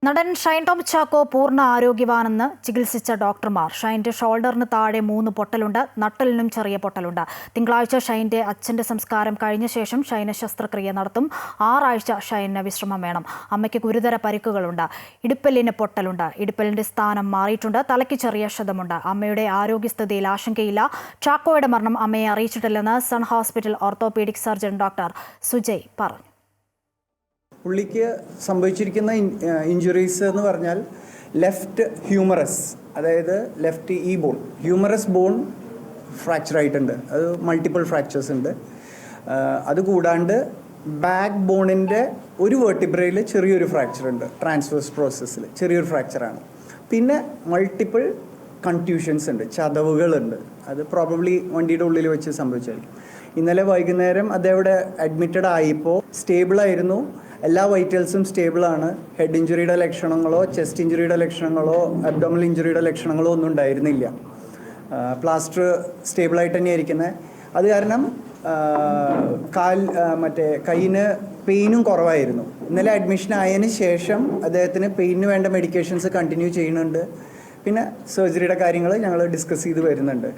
നടൻ ഷൈൻ ടോം ചാക്കോ പൂർണ്ണ ആരോഗ്യവാനെന്ന് ചികിത്സിച്ച ഡോക്ടർമാർ. ഷൈൻ്റെ ഷോൾഡറിന് താഴെ 3 പൊട്ടലുണ്ട്, നട്ടലിനും ചെറിയ പൊട്ടലുണ്ട്. തിങ്കളാഴ്ച ഷൈൻ്റെ അച്ഛൻ്റെ സംസ്കാരം കഴിഞ്ഞ ശേഷം ഷൈന് ശസ്ത്രക്രിയ നടത്തും. 6 ആഴ്ച ഷൈന് വിശ്രമം വേണം. അമ്മയ്ക്ക് ഗുരുതര പരിക്കുകളുണ്ട്. ഇടുപ്പല്ലിന് പൊട്ടലുണ്ട്. ഇടുപ്പലിൻ്റെ സ്ഥാനം മാറിയിട്ടുണ്ട്. തലയ്ക്ക് ചെറിയ ക്ഷതമുണ്ട്. അമ്മയുടെ ആരോഗ്യസ്ഥിതിയിൽ ആശങ്കയില്ല. ചാക്കോയുടെ മരണം അമ്മയെ അറിയിച്ചിട്ടില്ലെന്ന് Sun hospital orthopaedic surgeon doctor Sujay പറഞ്ഞു. പുള്ളിക്ക് സംഭവിച്ചിരിക്കുന്ന ഇഞ്ചുറീസ് എന്ന് പറഞ്ഞാൽ ലെഫ്റ്റ് ഹ്യൂമറസ്, അതായത് ലെഫ്റ്റ് ഈ ബോൺ, ഹ്യൂമറസ് ബോൺ ഫ്രാക്ചർ ആയിട്ടുണ്ട്. അത് മൾട്ടിപ്പിൾ ഫ്രാക്ചേഴ്സ് ഉണ്ട്. അതുകൂടാണ്ട് ബാക്ക് ബോണിൻ്റെ ഒരു വെർട്ടിബ്രയിൽ ചെറിയൊരു ഫ്രാക്ചർ ഉണ്ട്. ട്രാൻസ്വേഴ്സ് പ്രോസസ്സിൽ ചെറിയൊരു ഫ്രാക്ചറാണ്. പിന്നെ മൾട്ടിപ്പിൾ കൺട്യൂഷൻസ് ഉണ്ട്, ചതവുകളുണ്ട്. അത് പ്രോബബ്ലി വണ്ടിയുടെ ഉള്ളിൽ വെച്ച് സംഭവിച്ചായിരിക്കും. ഇന്നലെ വൈകുന്നേരം അതവിടെ അഡ്മിറ്റഡ് ആയിപ്പോൾ സ്റ്റേബിളായിരുന്നു. എല്ലാ വൈറ്റൽസും സ്റ്റേബിളാണ്. ഹെഡ് ഇഞ്ചുറിയുടെ ലക്ഷണങ്ങളോ ചെസ്റ്റ് ഇഞ്ചുറിയുടെ ലക്ഷണങ്ങളോ അബ്ഡോമിനൽ ഇഞ്ചുറിയുടെ ലക്ഷണങ്ങളോ ഒന്നും ഉണ്ടായിരുന്നില്ല. പ്ലാസ്റ്റർ സ്റ്റേബിളായിട്ട് തന്നെയാണ് ഇരിക്കുന്നത്. അത് കാരണം കൈയിന് പെയിനും കുറവായിരുന്നു. ഇന്നലെ അഡ്മിഷൻ ആയതിന് ശേഷം അദ്ദേഹത്തിന് പെയിനിന് വേണ്ട മെഡിക്കേഷൻസ് കണ്ടിന്യൂ ചെയ്യുന്നുണ്ട്. പിന്നെ സർജറിയുടെ കാര്യങ്ങൾ ഞങ്ങൾ ഡിസ്കസ് ചെയ്ത് വരുന്നുണ്ട്.